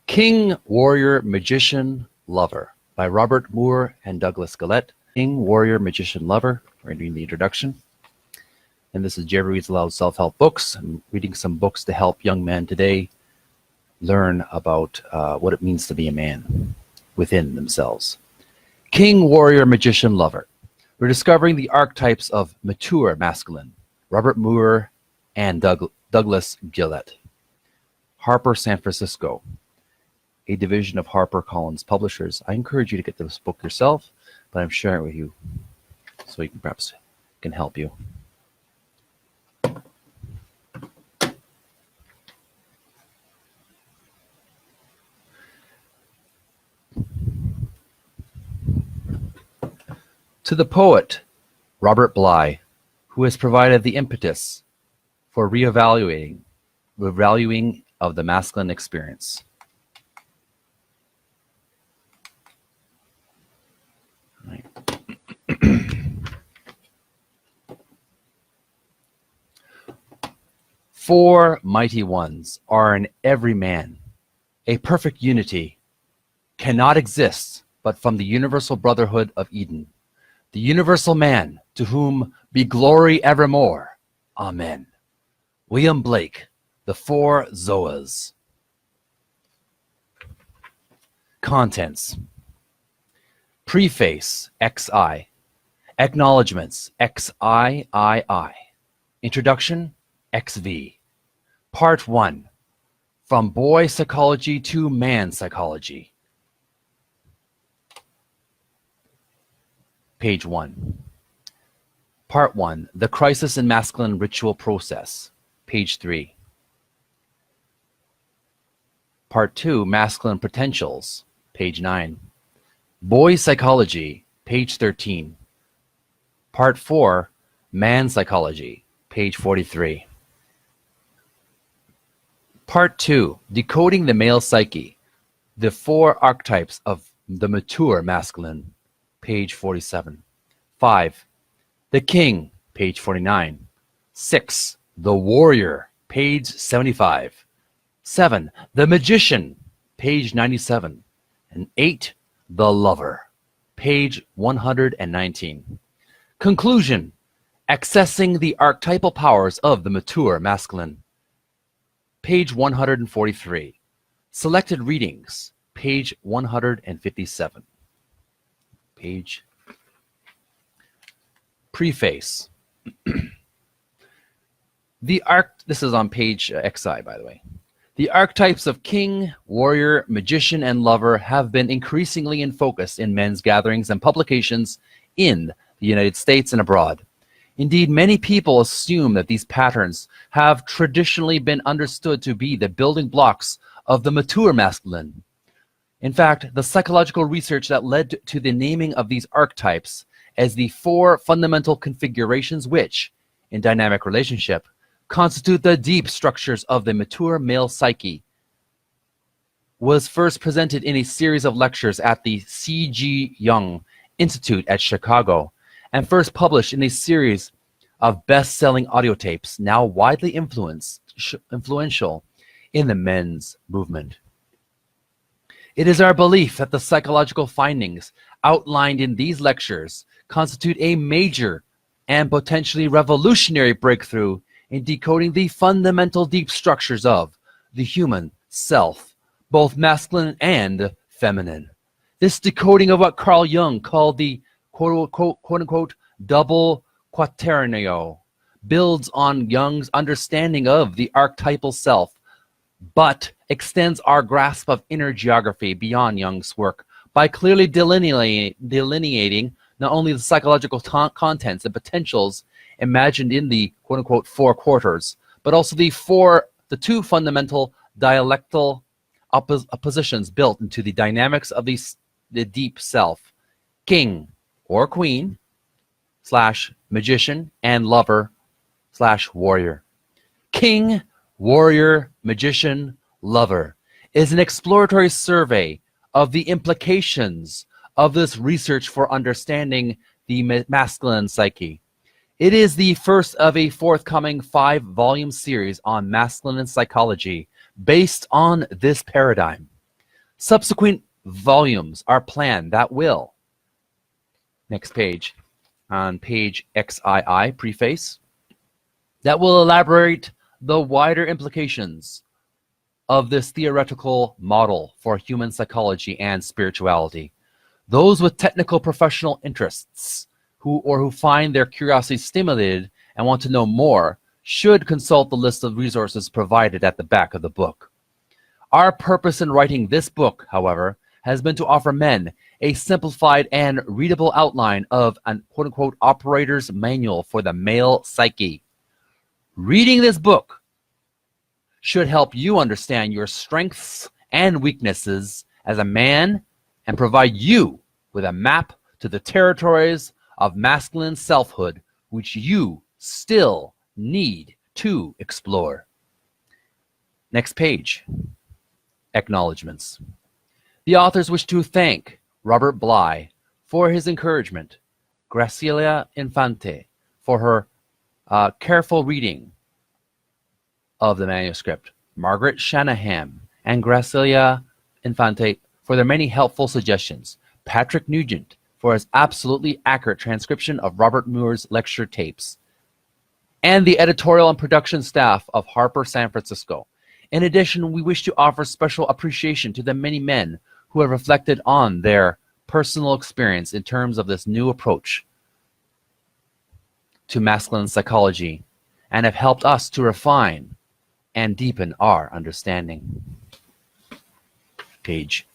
King, Warrior, Magician, Lover by Robert Moore and Douglas Gillette. King, Warrior, Magician, Lover. We're reading the introduction. And this is Jerry Reads Aloud Self-Help Books. I'm reading some books to help young men today learn about what it means to be a man within themselves. King, Warrior, Magician, Lover. Rediscovering the Archetypes of Mature Masculine. Robert Moore and Douglas Gillette. Harper, San Francisco, a division of HarperCollins Publishers. I encourage you to get this book yourself, but I'm sharing it with you so you can perhaps can help you. To the poet, Robert Bly, who has provided the impetus for reevaluating of the masculine experience. Right. Four mighty ones are in every man. A perfect unity cannot exist but from the universal brotherhood of Eden. The universal man, to whom be glory evermore. Amen. William Blake, The Four Zoas. Contents. Preface, XI. Acknowledgements, XIII. Introduction, XV. Part 1. From Boy Psychology to Man Psychology. Page 1. Part 1. The Crisis in Masculine Ritual Process. Page 3. Part 2. Masculine Potentials. Page 9. Boy Psychology. Page 13. Part 4. Man Psychology. Page 43. Part 2. Decoding the Male Psyche. The Four Archetypes of the Mature Masculine. Page 47. 5. The King, page 49. 6. The Warrior, page 75. 7. The Magician, page 97. And 8. The Lover, page 119. Conclusion. Accessing the archetypal powers of the mature masculine. Page 143. Selected readings, page 157. Page. Preface. This is on page XI, by the way. The archetypes of king, warrior, magician, and lover have been increasingly in focus in men's gatherings and publications in the United States and abroad. Indeed, many people assume that these patterns have traditionally been understood to be the building blocks of the mature masculine. In fact, the psychological research that led to the naming of these archetypes as the four fundamental configurations which, in dynamic relationship, constitute the deep structures of the mature male psyche was first presented in a series of lectures at the C.G. Jung Institute at Chicago and first published in a series of best-selling audio tapes now widely influential in the men's movement. It is our belief that the psychological findings outlined in these lectures constitute a major and potentially revolutionary breakthrough in decoding the fundamental deep structures of the human self, both masculine and feminine. This decoding of what Carl Jung called the quote-unquote double quaternio builds on Jung's understanding of the archetypal self, but extends our grasp of inner geography beyond Jung's work by clearly delineating not only the psychological contents and potentials imagined in the quote-unquote four quarters, but also the two fundamental dialectal oppositions built into the dynamics of the deep self, king or queen / magician and lover / warrior. King, warrior, magician, lover is an exploratory survey of the implications of this research for understanding the masculine psyche. It is the first of a forthcoming 5-volume series on masculine psychology based on this paradigm. Subsequent volumes are planned that will, next page, on page XII, preface, that will elaborate the wider implications of this theoretical model for human psychology and spirituality. Those with technical professional interests who find their curiosity stimulated and want to know more should consult the list of resources provided at the back of the book. Our purpose in writing this book, however, has been to offer men a simplified and readable outline of an quote-unquote operator's manual for the male psyche. Reading this book should help you understand your strengths and weaknesses as a man and provide you with a map to the territories of masculine selfhood which you still need to explore. Next page. Acknowledgements. The authors wish to thank Robert Bly for his encouragement, Graciela Infante for her careful reading of the manuscript, Margaret Shanahan and Graciela Infante for their many helpful suggestions, Patrick Nugent for his absolutely accurate transcription of Robert Moore's lecture tapes, and the editorial and production staff of Harper San Francisco. In addition, we wish to offer special appreciation to the many men who have reflected on their personal experience in terms of this new approach to masculine psychology and have helped us to refine and deepen our understanding. Page.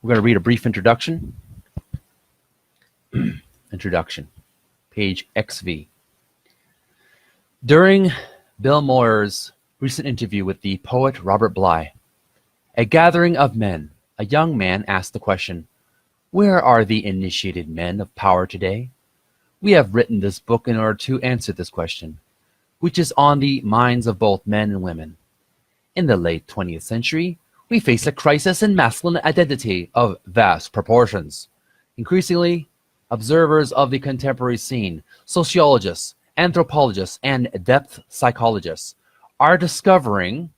We're going to read a brief introduction. Introduction. Page XV. During Bill Moyer's recent interview with the poet Robert Bly, a gathering of men, a young man asked the question, "Where are the initiated men of power today?" We have written this book in order to answer this question, which is on the minds of both men and women. In the late 20th century, we face a crisis in masculine identity of vast proportions. Increasingly, observers of the contemporary scene, sociologists, anthropologists, and depth psychologists are discovering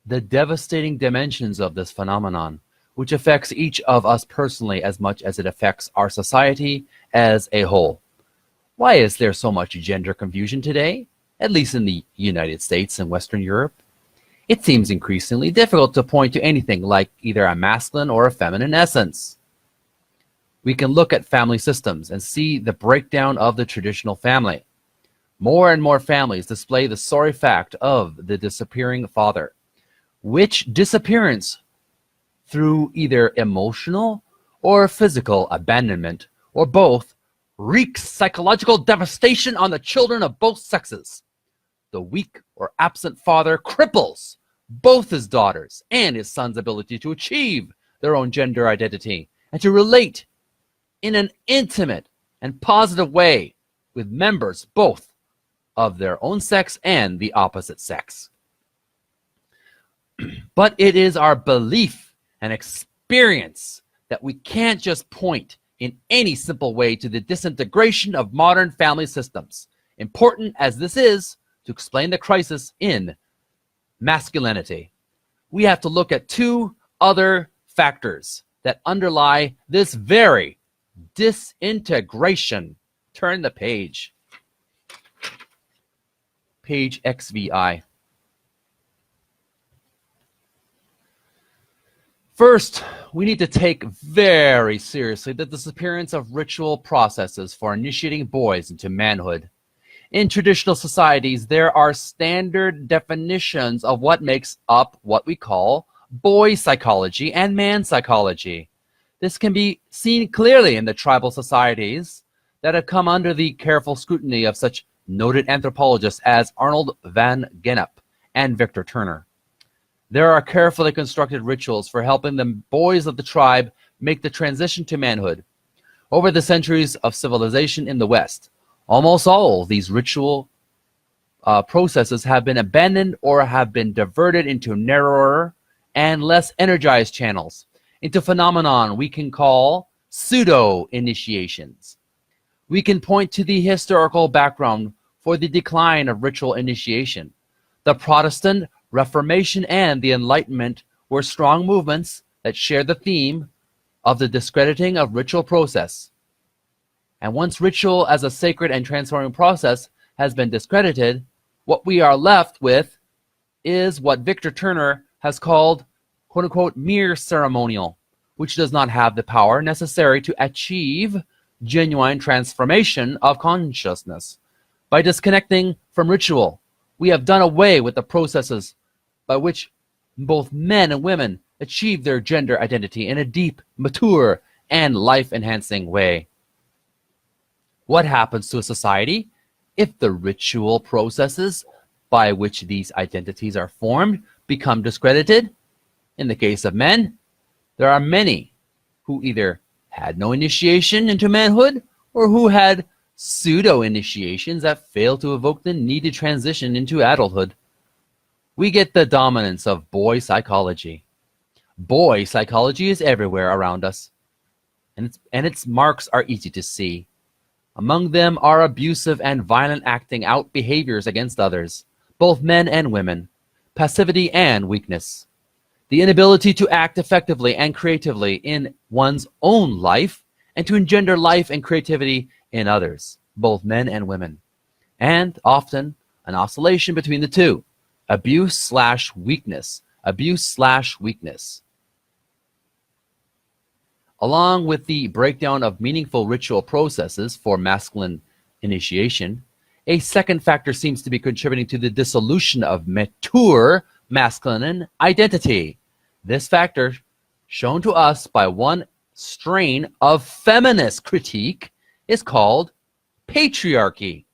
the devastating dimensions of this phenomenon, which affects each of us personally as much as it affects our society as a whole. Why is there so much gender confusion today, at least in the United States and Western Europe? It seems increasingly difficult to point to anything like either a masculine or a feminine essence. We can look at family systems and see the breakdown of the traditional family. More and more families display the sorry fact of the disappearing father, which disappearance through either emotional or physical abandonment, or both, wreaks psychological devastation on the children of both sexes. The weak or absent father cripples both his daughters and his son's ability to achieve their own gender identity and to relate in an intimate and positive way with members both of their own sex and the opposite sex. But it is our belief and experience that we can't just point in any simple way to the disintegration of modern family systems, important as this is to explain the crisis in masculinity. We have to look at two other factors that underlie this very disintegration. Turn the page. Page XVI. First, we need to take very seriously the disappearance of ritual processes for initiating boys into manhood. In traditional societies, there are standard definitions of what makes up what we call boy psychology and man psychology. This can be seen clearly in the tribal societies that have come under the careful scrutiny of such noted anthropologists as Arnold van Gennep and Victor Turner. There are carefully constructed rituals for helping the boys of the tribe make the transition to manhood. Over the centuries of civilization in the West, almost all these ritual processes have been abandoned or have been diverted into narrower and less energized channels, into phenomenon we can call pseudo-initiations. We can point to the historical background for the decline of ritual initiation. The Protestant Reformation and the Enlightenment were strong movements that shared the theme of the discrediting of ritual process. And once ritual as a sacred and transforming process has been discredited, what we are left with is what Victor Turner has called, quote unquote, mere ceremonial, which does not have the power necessary to achieve genuine transformation of consciousness. By disconnecting from ritual, we have done away with the processes by which both men and women achieve their gender identity in a deep, mature, and life-enhancing way. What happens to a society if the ritual processes by which these identities are formed become discredited? In the case of men, there are many who either had no initiation into manhood or who had pseudo-initiations that fail to evoke the needed transition into adulthood. We get the dominance of boy psychology. Boy psychology is everywhere around us, and its marks are easy to see. Among them are abusive and violent acting out behaviors against others, both men and women, passivity and weakness, the inability to act effectively and creatively in one's own life and to engender life and creativity in others, both men and women, and often an oscillation between the two, abuse/weakness, abuse/weakness. Along with the breakdown of meaningful ritual processes for masculine initiation, a second factor seems to be contributing to the dissolution of mature masculine identity. This factor, shown to us by one strain of feminist critique, is called patriarchy.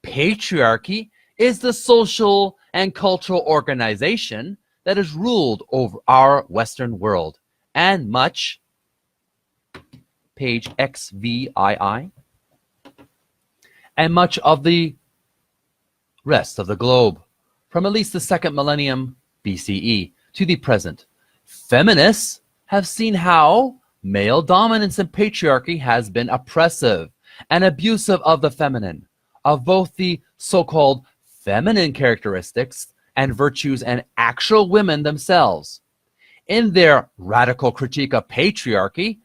Patriarchy is the social and cultural organization that has ruled over our Western world and much, page XVII, and much of the rest of the globe, from at least the second millennium BCE to the present. Feminists have seen how male dominance and patriarchy has been oppressive and abusive of the feminine, of both the so-called feminine characteristics and virtues and actual women themselves. In their radical critique of patriarchy,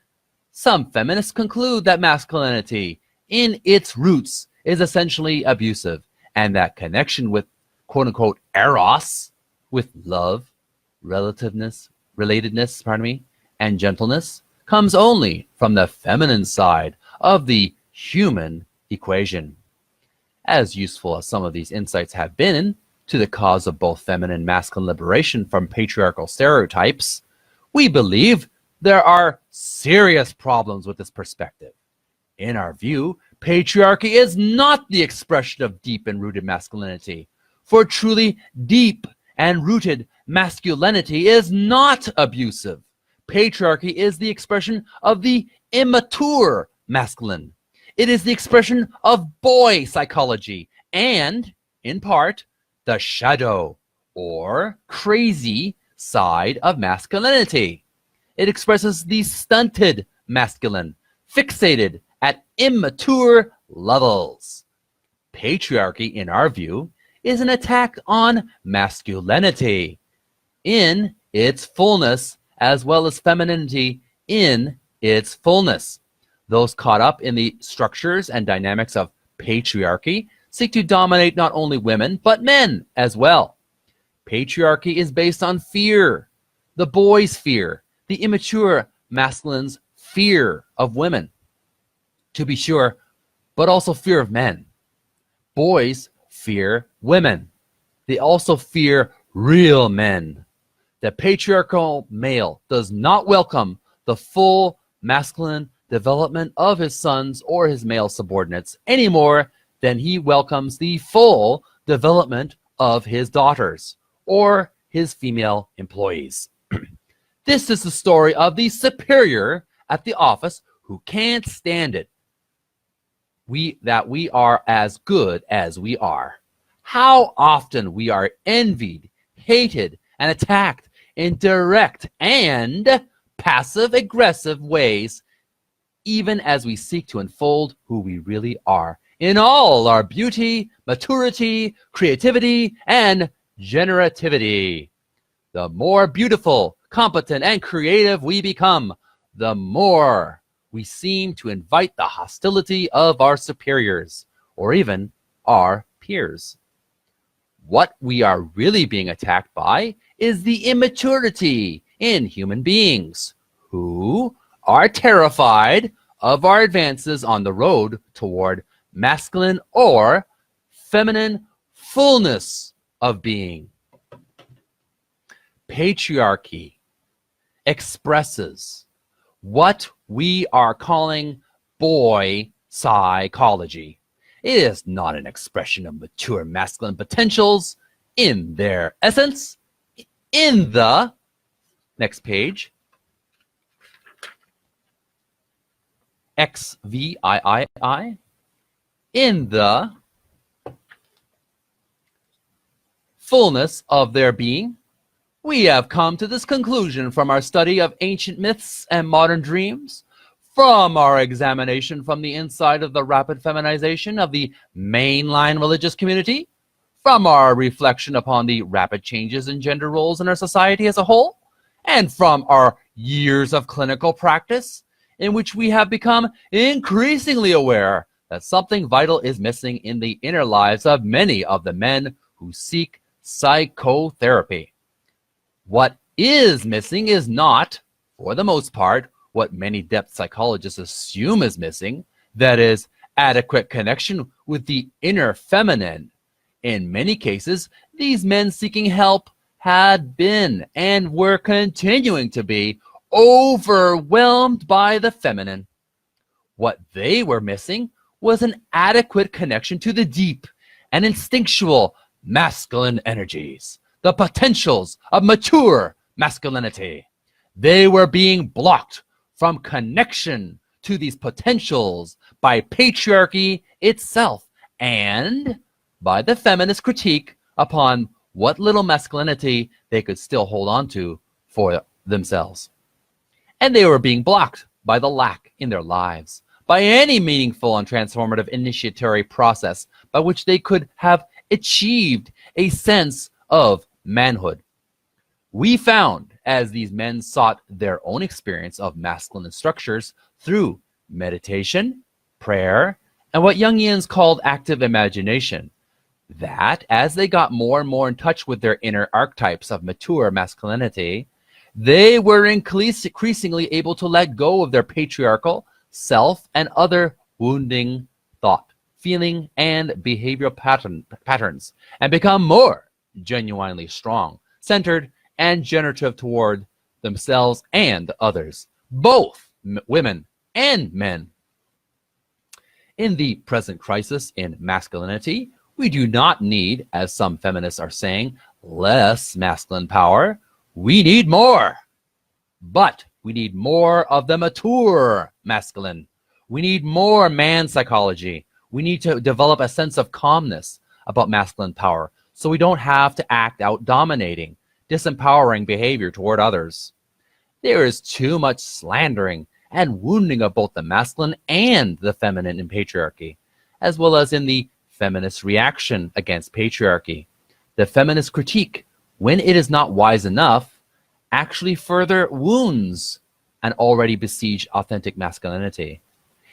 some feminists conclude that masculinity, in its roots, is essentially abusive, and that connection with quote-unquote eros, with love, relatedness, and gentleness, comes only from the feminine side of the human equation. As useful as some of these insights have been to the cause of both feminine and masculine liberation from patriarchal stereotypes, we believe there are serious problems with this perspective. In our view, patriarchy is not the expression of deep and rooted masculinity, for truly deep and rooted masculinity is not abusive. Patriarchy is the expression of the immature masculine. It is the expression of boy psychology and, in part, the shadow or crazy side of masculinity. It expresses the stunted masculine, fixated at immature levels. Patriarchy, in our view, is an attack on masculinity in its fullness, as well as femininity in its fullness. Those caught up in the structures and dynamics of patriarchy seek to dominate not only women, but men as well. Patriarchy is based on fear, the boy's fear, the immature masculine's fear of women, to be sure, but also fear of men. Boys fear women. They also fear real men. The patriarchal male does not welcome the full masculine development of his sons or his male subordinates any more than he welcomes the full development of his daughters or his female employees. This is the story of the superior at the office who can't stand it. That we are as good as we are. How often we are envied, hated, and attacked in direct and passive-aggressive ways, even as we seek to unfold who we really are in all our beauty, maturity, creativity, and generativity. The more beautiful, competent, and creative we become, the more we seem to invite the hostility of our superiors, or even our peers. What we are really being attacked by is the immaturity in human beings, who are terrified of our advances on the road toward masculine or feminine fullness of being. Patriarchy expresses what we are calling boy psychology. It is not an expression of mature masculine potentials in their essence. In the next page, XVIII, in the fullness of their being, we have come to this conclusion from our study of ancient myths and modern dreams, from our examination from the inside of the rapid feminization of the mainline religious community, from our reflection upon the rapid changes in gender roles in our society as a whole, and from our years of clinical practice, in which we have become increasingly aware that something vital is missing in the inner lives of many of the men who seek psychotherapy. What is missing is not, for the most part, what many depth psychologists assume is missing, that is, adequate connection with the inner feminine. In many cases, these men seeking help had been and were continuing to be overwhelmed by the feminine. What they were missing was an adequate connection to the deep and instinctual masculine energies, the potentials of mature masculinity. They were being blocked from connection to these potentials by patriarchy itself and by the feminist critique upon what little masculinity they could still hold on to for themselves. And they were being blocked by the lack in their lives, by any meaningful and transformative initiatory process by which they could have achieved a sense of manhood. We found, as these men sought their own experience of masculine structures through meditation, prayer, and what Jungians called active imagination, that as they got more and more in touch with their inner archetypes of mature masculinity, they were increasingly able to let go of their patriarchal, self, and other wounding thought, feeling, and behavioral patterns, and become more genuinely strong, centered, and generative toward themselves and others, both women and men. In the present crisis in masculinity, we do not need, as some feminists are saying, less masculine power. We need more. But we need more of the mature masculine. We need more man psychology. We need to develop a sense of calmness about masculine power so we don't have to act out dominating, disempowering behavior toward others. There is too much slandering and wounding of both the masculine and the feminine in patriarchy, as well as in the feminist reaction against patriarchy. The feminist critique, when it is not wise enough, actually further wounds an already besieged authentic masculinity.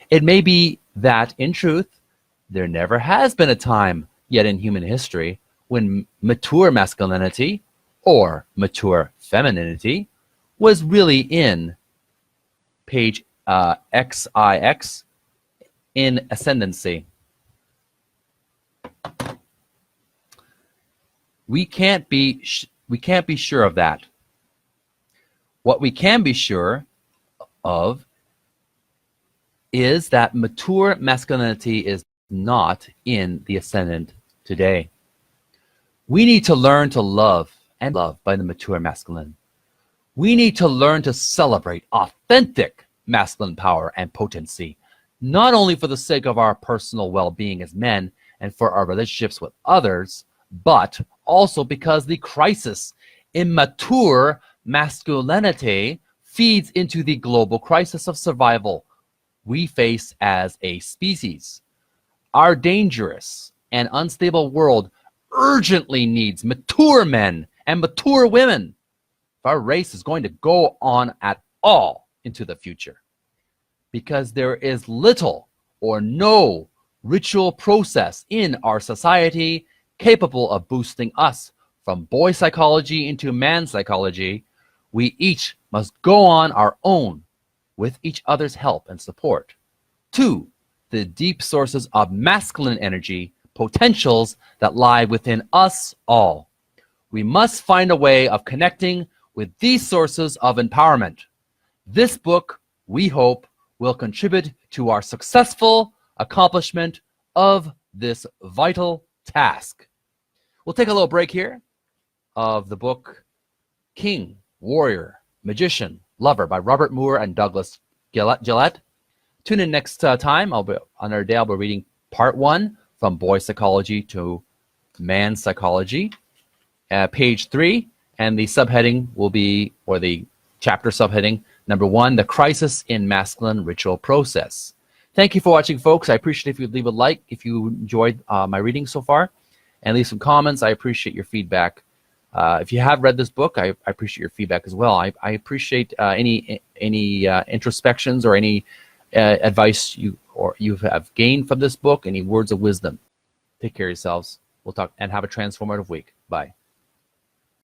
It may be that, in truth, there never has been a time yet in human history when mature masculinity or mature femininity was really in page XIX in ascendancy. We can't be sure of that. What we can be sure of is that mature masculinity is not in the ascendant today. We need to learn to love and love by the mature masculine. We need to learn to celebrate authentic masculine power and potency, not only for the sake of our personal well-being as men and for our relationships with others, but also because the crisis in mature masculinity feeds into the global crisis of survival we face as a species. Our dangerous and unstable world urgently needs mature men and mature women if our race is going to go on at all into the future. Because there is little or no ritual process in our society capable of boosting us from boy psychology into man psychology, we each must go on our own with each other's help and support to the deep sources of masculine energy potentials that lie within us all. We must find a way of connecting with these sources of empowerment. This book, we hope, will contribute to our successful accomplishment of this vital task. We'll take a little break here of the book King, Warrior, Magician, Lover by Robert Moore and Douglas Gillette. Tune in next time. I'll be reading part 1 from boy psychology to man psychology, page 3, and the subheading will be, or the chapter subheading, number 1, the crisis in masculine ritual process. Thank you for watching, folks. I appreciate if you'd leave a like if you enjoyed my reading so far, and leave some comments. I appreciate your feedback. If you have read this book, I appreciate your feedback as well. I appreciate any introspections or any advice you have gained from this book, any words of wisdom. Take care of yourselves. We'll talk and have a transformative week. Bye.